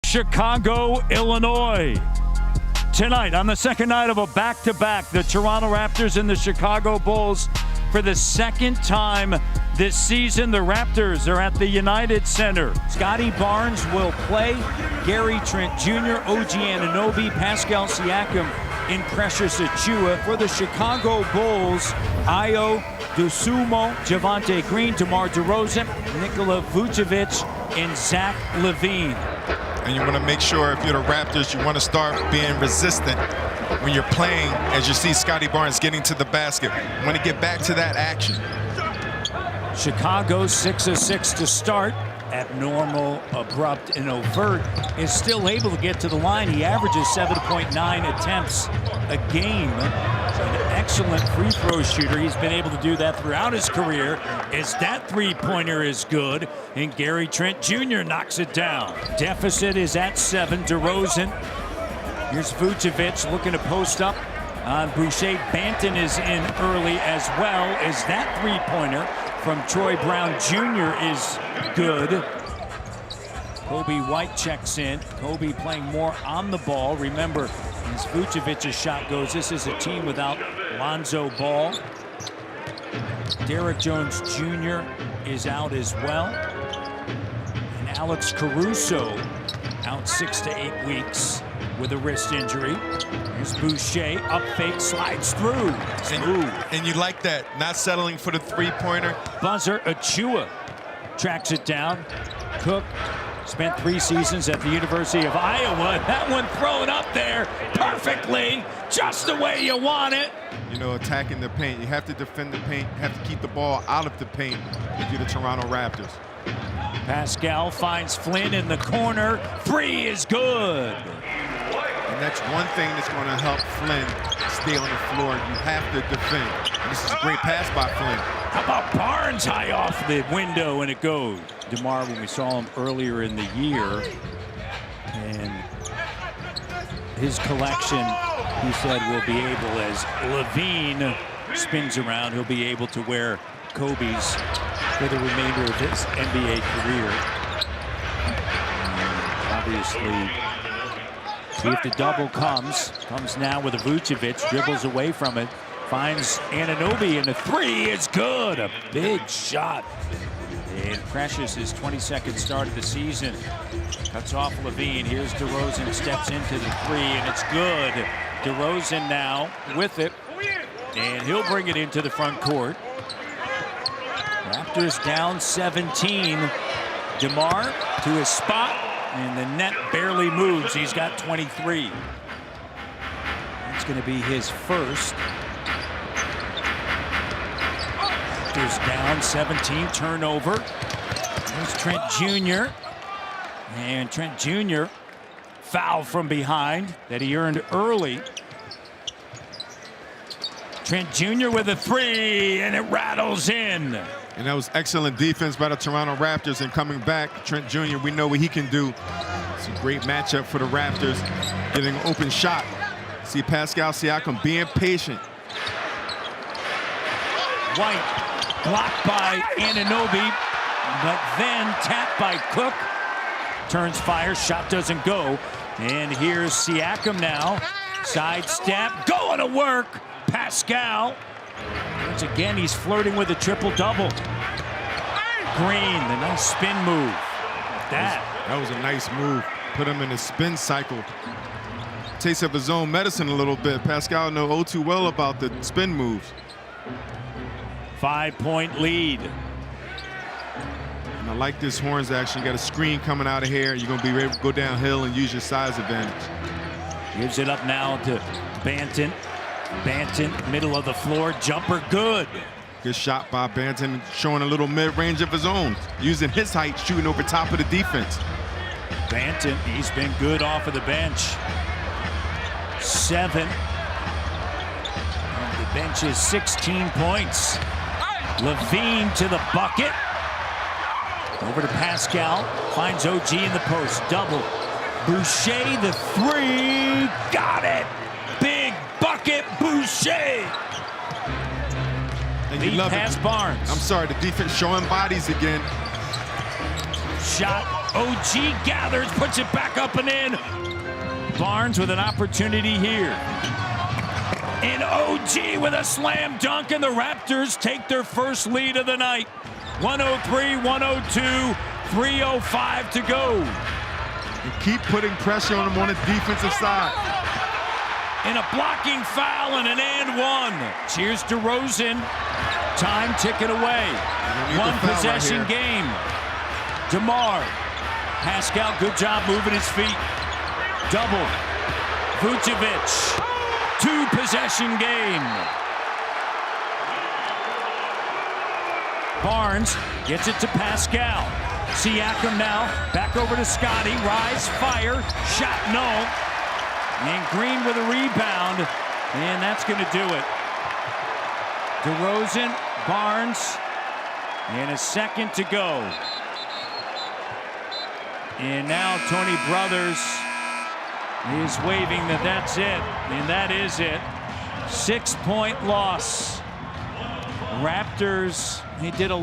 Chicago, Illinois. Tonight, on the second night of a back-to-back, the Toronto Raptors and the Chicago Bulls. For the second time this season, the Raptors are at the United Center. Scotty Barnes will play. Gary Trent Jr., OG Anunoby, Pascal Siakam, and Precious Achiuwa. For the Chicago Bulls, Ayo Dosunmu, Javonte Green, DeMar DeRozan, Nikola Vucevic, and Zach LaVine. And you want to make sure, if you're the Raptors, you want to start being resistant when you're playing, as you see Scotty Barnes getting to the basket. You want to get back to that action. Chicago 6 of 6 to start. Abnormal, abrupt, and overt is still able to get to the line. He averages 7.9 attempts a game. An excellent free throw shooter. He's been able to do that throughout his career, as that three-pointer is good, and Gary Trent Jr. knocks it down. Deficit is at 7. DeRozan. Here's Vucevic looking to post up on Boucher. Banton is in early, as well as that three-pointer from Troy Brown Jr. is good. Kobe White checks in. Kobe playing more on the ball. Remember, as Vucevic's shot goes, this is a team without Lonzo Ball. Derrick Jones Jr. is out as well. And Alex Caruso out 6 to 8 weeks with a wrist injury. Here's Boucher, up fake, slides through. And you like that, not settling for the three-pointer. Buzzer, Achiuwa tracks it down. Cook spent 3 seasons at the University of Iowa. That one thrown up there perfectly, just the way you want it. You know, attacking the paint. You have to defend the paint. You have to keep the ball out of the paint if you're the Toronto Raptors. Pascal finds Flynn in the corner. 3 is good. And that's one thing that's going to help Flynn stay on the floor. You have to defend. And this is a great pass by Flynn. How about Barnes high off the window, and it goes. DeMar, when we saw him earlier in the year, and his collection, he said, will be able, as LaVine spins around, he'll be able to wear Kobe's for the remainder of his NBA career. And obviously, see if the double comes now with a Vucevic, dribbles away from it, finds Anunoby, and the 3 is good. A big shot. And Precious, his 22nd start of the season, cuts off LaVine. Here's DeRozan, steps into the 3, and it's good. DeRozan now with it, and he'll bring it into the front court. Raptors down 17. DeMar to his spot, and the net barely moves. He's got 23. That's going to be his first. Raptors down 17, turnover. There's Trent Jr. And Trent Jr. foul from behind that he earned early. Trent Jr. with a 3, and it rattles in. And that was excellent defense by the Toronto Raptors. And coming back, Trent Jr., we know what he can do. It's a great matchup for the Raptors, getting an open shot. See Pascal Siakam being patient. White blocked by Anunoby, but then tapped by Cook. Turns fire, shot doesn't go. And here's Siakam now. Sidestep, going to work. Pascal. Once again, he's flirting with a triple-double. Green, the nice spin move. That was a nice move. Put him in a spin cycle. Taste of his own medicine a little bit. Pascal knows all too well about the spin moves. 5-point lead. And I like this Horns action. You got a screen coming out of here. You're going to be able to go downhill and use your size advantage. Gives it up now to Banton. Banton, middle of the floor, jumper good. Good shot by Banton, showing a little mid-range of his own, using his height, shooting over top of the defense. Banton, he's been good off of the bench. 7. And the bench is 16 points. LaVine to the bucket. Over to Pascal, finds OG in the post, double. Boucher, the 3, got it. Big bucket, Boucher. And you love pass it. Barnes. I'm sorry, the defense showing bodies again. Shot OG gathers, puts it back up and in. Barnes with an opportunity here. And OG with a slam dunk, and the Raptors take their first lead of the night. 103-102, 3:05 to go. And keep putting pressure on him on the defensive side. And a blocking foul and an and one. Cheers to Rosen. Time ticking away. One possession game. DeMar. Pascal, good job moving his feet. Double. Vucevic. Two possession game. Barnes gets it to Pascal. Siakam now back over to Scotty. Rise, fire, shot no. And Green with a rebound, and that's going to do it. DeRozan, Barnes, and a second to go. And now Tony Brothers is waving that that's it, and that is it. 6-point loss. Raptors, they did a